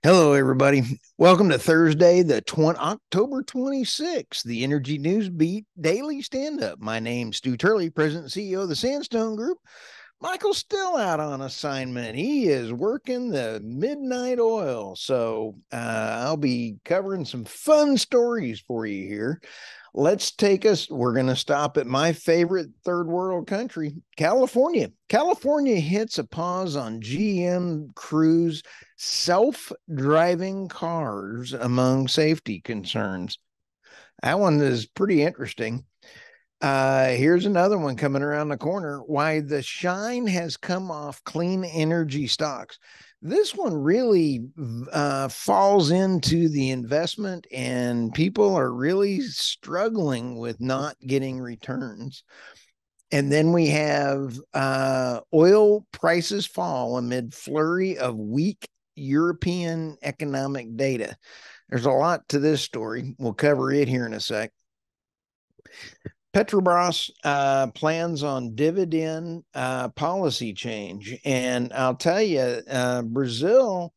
Hello, everybody. Welcome to Thursday, October 26th, the Energy News Beat Daily Stand-Up. My name's Stuart Turley, President and CEO of the Sandstone Group. Michael's still out on assignment. He is working the midnight oil. So I'll be covering some fun stories for you here. We're going to stop at my favorite third world country, California. California hits a pause on GM Cruise self-driving cars among safety concerns. That one is pretty interesting. Here's another one coming around the corner. Why the shine has come off clean energy stocks. This one really falls into the investment, and people are really struggling with not getting returns. And then we have oil prices fall amid flurry of weak European economic data. There's a lot to this story. We'll cover it here in a sec. Petrobras plans on dividend policy change. And I'll tell you, Brazil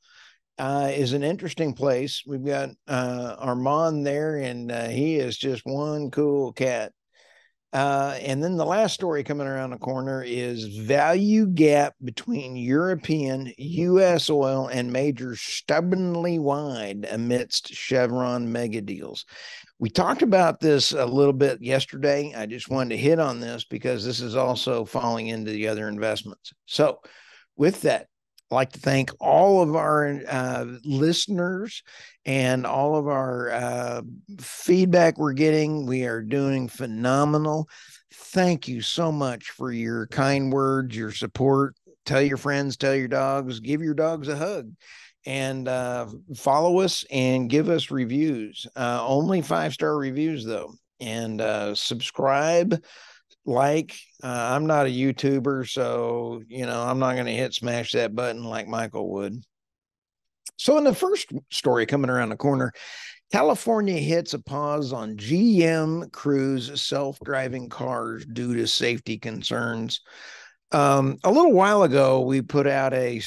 is an interesting place. We've got Armand there, and he is just one cool cat. And then the last story coming around the corner is value gap between European, U.S. oil and majors stubbornly wide amidst Chevron megadeals. We talked about this a little bit yesterday. I just wanted to hit on this because this is also falling into the other investments. So with that, I'd like to thank all of our listeners and all of our feedback we're getting. We are doing phenomenal. Thank you so much for your kind words, your support. Tell your friends, tell your dogs, give your dogs a hug, and follow us and give us reviews. Only 5-star reviews, though. And subscribe. I'm not a YouTuber, so I'm not going to smash that button like Michael would. So in the first story coming around the corner, California hits a pause on GM Cruise self-driving cars due to safety concerns. A little while ago, we put out a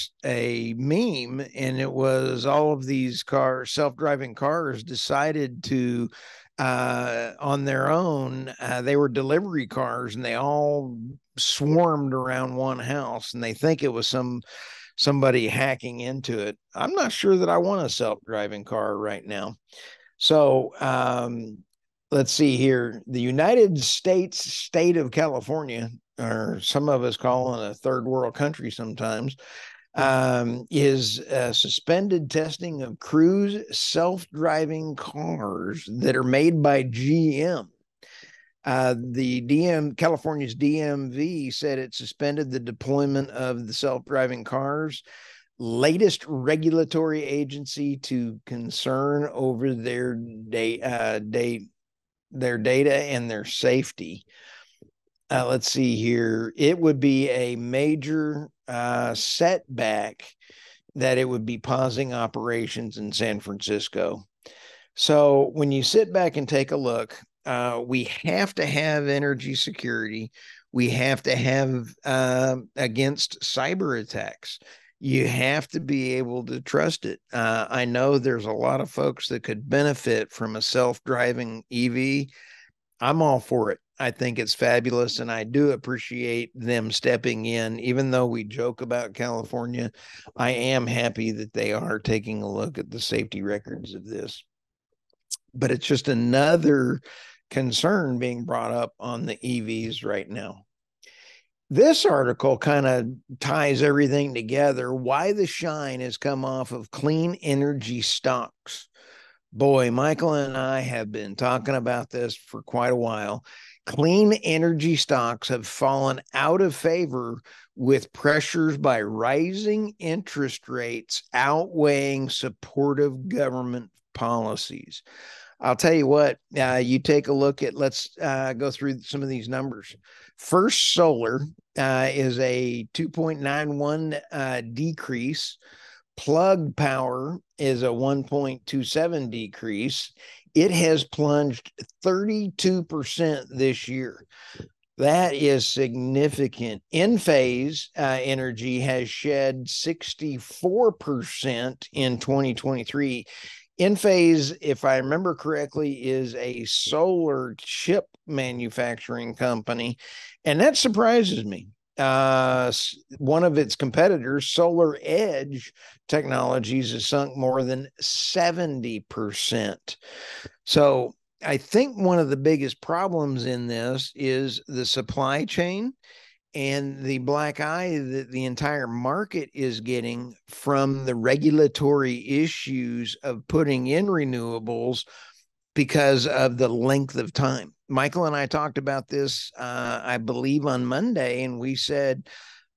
meme, and it was all of these self-driving cars decided to on their own. They were delivery cars, and they all swarmed around one house, and they think it was somebody hacking into it. I'm not sure that I want a self-driving car right now. So let's see here. The United States state of California, or some of us call it a third world country sometimes, is suspended testing of Cruise self-driving cars that are made by GM. California's DMV said it suspended the deployment of the self-driving cars, latest regulatory agency to concern over their data and their safety. Let's see here. It would be a major setback that it would be pausing operations in San Francisco. So when you sit back and take a look, we have to have energy security. We have to have against cyber attacks. You have to be able to trust it. I know there's a lot of folks that could benefit from a self-driving EV. I'm all for it. I think it's fabulous, and I do appreciate them stepping in. Even though we joke about California, I am happy that they are taking a look at the safety records of this. But it's just another concern being brought up on the EVs right now. This article kind of ties everything together. Why the shine has come off of clean energy stocks. Boy, Michael and I have been talking about this for quite a while. Clean energy stocks have fallen out of favor with pressures by rising interest rates outweighing supportive government policies. I'll tell you what, you take a look at, let's go through some of these numbers. First Solar is a 2.91 decrease. Plug Power is a 1.27 decrease. It has plunged 32% this year. That is significant. In-phase energy has shed 64% in 2023. In-phase, if I remember correctly, is a solar chip manufacturing company, and that surprises me. One of its competitors, Solar Edge Technologies, has sunk more than 70%. So I think one of the biggest problems in this is the supply chain and the black eye that the entire market is getting from the regulatory issues of putting in renewables because of the length of time. Michael and I talked about this, I believe, on Monday, and we said,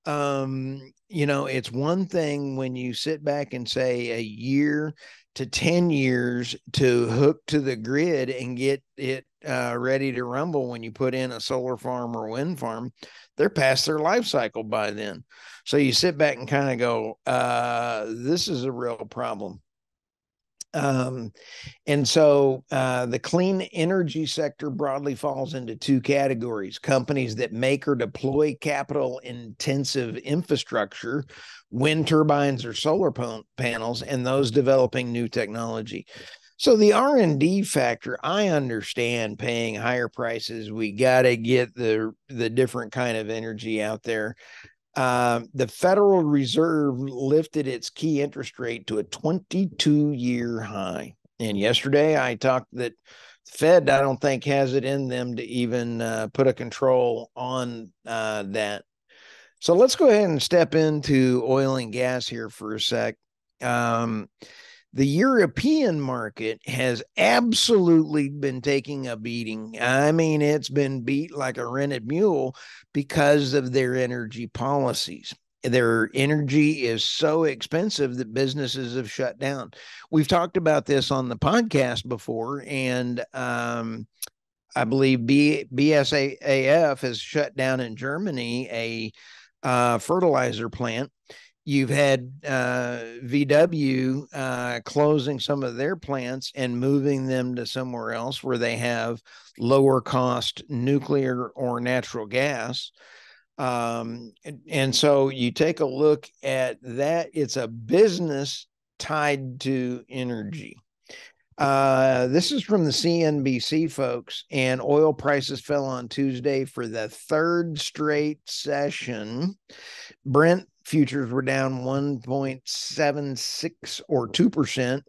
it's one thing when you sit back and say a year to 10 years to hook to the grid and get it ready to rumble when you put in a solar farm or wind farm. They're past their life cycle by then. So you sit back and kind of go, this is a real problem. And so the clean energy sector broadly falls into two categories: companies that make or deploy capital intensive infrastructure, wind turbines or solar panels, and those developing new technology. So the R&D factor, I understand paying higher prices. We got to get the different kind of energy out there. The Federal Reserve lifted its key interest rate to a 22-year high. And yesterday I talked that Fed, I don't think, has it in them to even put a control on that. So let's go ahead and step into oil and gas here for a sec. The European market has absolutely been taking a beating. I mean, it's been beat like a rented mule because of their energy policies. Their energy is so expensive that businesses have shut down. We've talked about this on the podcast before, and I believe BASF has shut down in Germany a fertilizer plant. You've had VW closing some of their plants and moving them to somewhere else where they have lower cost nuclear or natural gas. And so you take a look at that. It's a business tied to energy. This is from the CNBC, folks, and oil prices fell on Tuesday for the third straight session. Brent futures were down 1.76 or 2%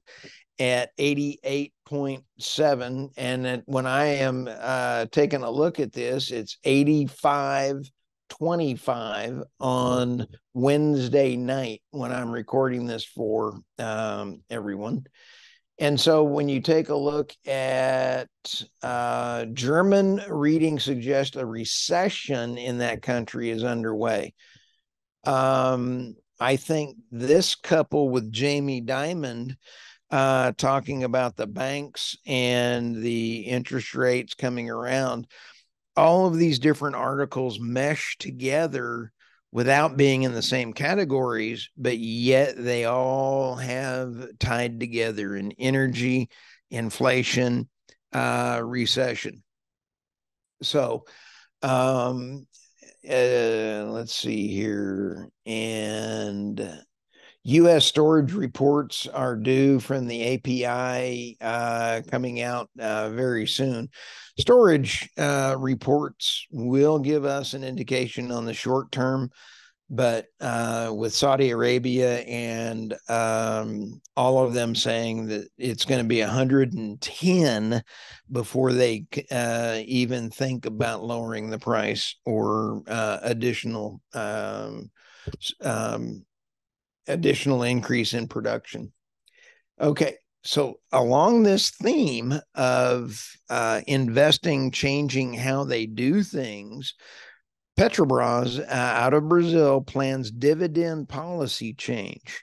at 88.7. And when I am taking a look at this, it's 85.25 on Wednesday night when I'm recording this for everyone. And so when you take a look at German readings suggest a recession in that country is underway. I think this couple with Jamie Dimon talking about the banks and the interest rates coming around, all of these different articles mesh together without being in the same categories, but yet they all have tied together in energy, inflation, recession. So let's see here. And U.S. storage reports are due from the API coming out very soon. Storage reports will give us an indication on the short term, but with Saudi Arabia and all of them saying that it's going to be 110 before they even think about lowering the price or additional increase in production. Okay, so along this theme of investing, changing how they do things, Petrobras out of Brazil plans dividend policy change.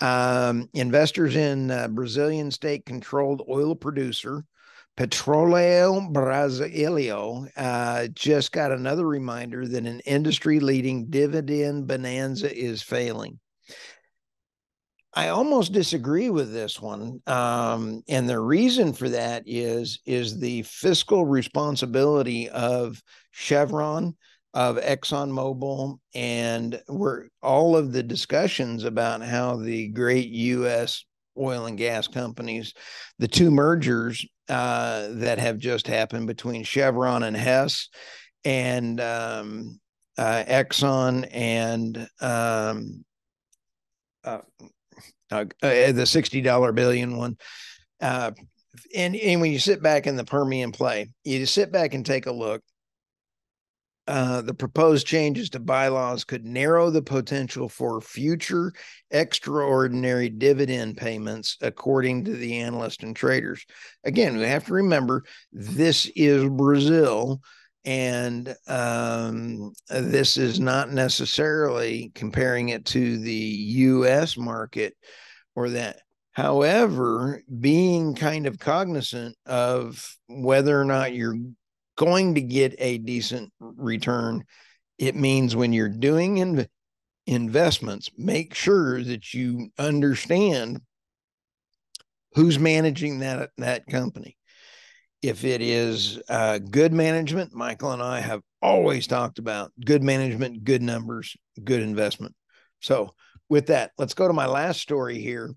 Investors in Brazilian state-controlled oil producer Petróleo Brasileiro just got another reminder that an industry-leading dividend bonanza is failing. I almost disagree with this one. And the reason for that is the fiscal responsibility of Chevron, of ExxonMobil, and where all of the discussions about how the great U.S. oil and gas companies, the two mergers that have just happened between Chevron and Hess, and Exxon and uh, the $60 billion one. And when you sit back in the Permian play, you just sit back and take a look. The proposed changes to bylaws could narrow the potential for future extraordinary dividend payments, according to the analysts and traders. Again, we have to remember this is Brazil, and this is not necessarily comparing it to the U.S. market or that. However, being kind of cognizant of whether or not you're going to get a decent return, it means when you're doing investments, make sure that you understand who's managing that company. If it is good management, Michael and I have always talked about good management, good numbers, good investment. So with that, let's go to my last story here.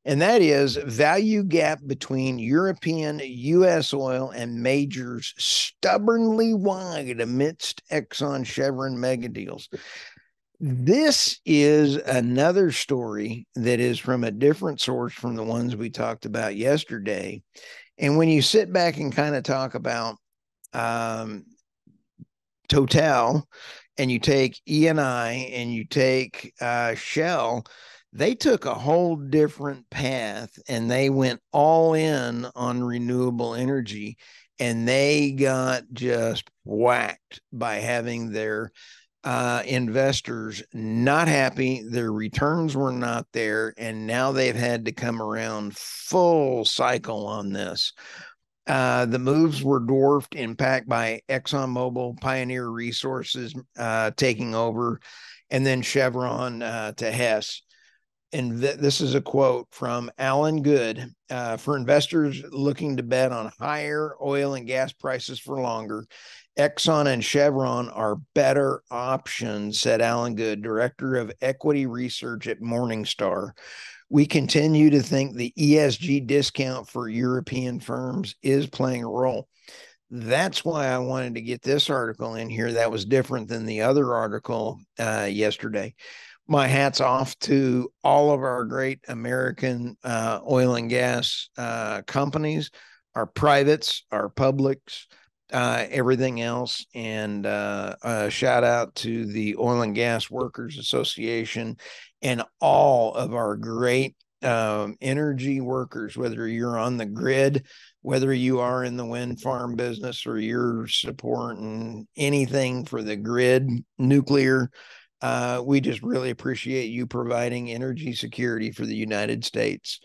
And that is value gap between European U.S. oil and majors stubbornly wide amidst Exxon Chevron megadeals. This is another story that is from a different source from the ones we talked about yesterday. And when you sit back and kind of talk about Total, and you take ENI and you take Shell, they took a whole different path and they went all in on renewable energy, and they got just whacked by having their investors not happy. Their returns were not there, and now they've had to come around full cycle on this. The moves were dwarfed in fact by ExxonMobil, Pioneer Resources taking over, and then Chevron to Hess. And this is a quote from Alan Good. For investors looking to bet on higher oil and gas prices for longer, Exxon and Chevron are better options, said Alan Good, director of equity research at Morningstar. We continue to think the ESG discount for European firms is playing a role. That's why I wanted to get this article in here. That was different than the other article yesterday. My hat's off to all of our great American oil and gas companies, our privates, our publics, everything else. And shout out to the Oil and Gas Workers Association and all of our great energy workers, whether you're on the grid, whether you are in the wind farm business, or you're supporting anything for the grid, nuclear. We just really appreciate you providing energy security for the United States.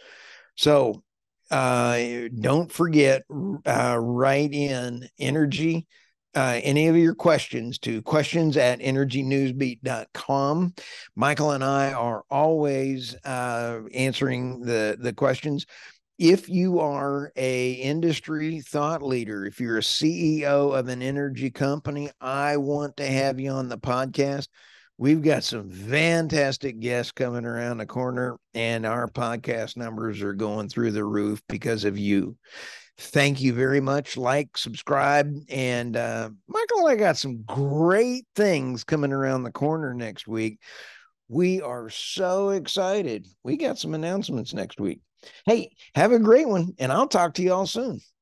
So don't forget, write in energy, any of your questions to questions@energynewsbeat.com. Michael and I are always answering the questions. If you are a industry thought leader, if you're a CEO of an energy company, I want to have you on the podcast. We've got some fantastic guests coming around the corner, and our podcast numbers are going through the roof because of you. Thank you very much. Like, subscribe, and Michael and I got some great things coming around the corner next week. We are so excited. We got some announcements next week. Hey, have a great one, and I'll talk to you all soon.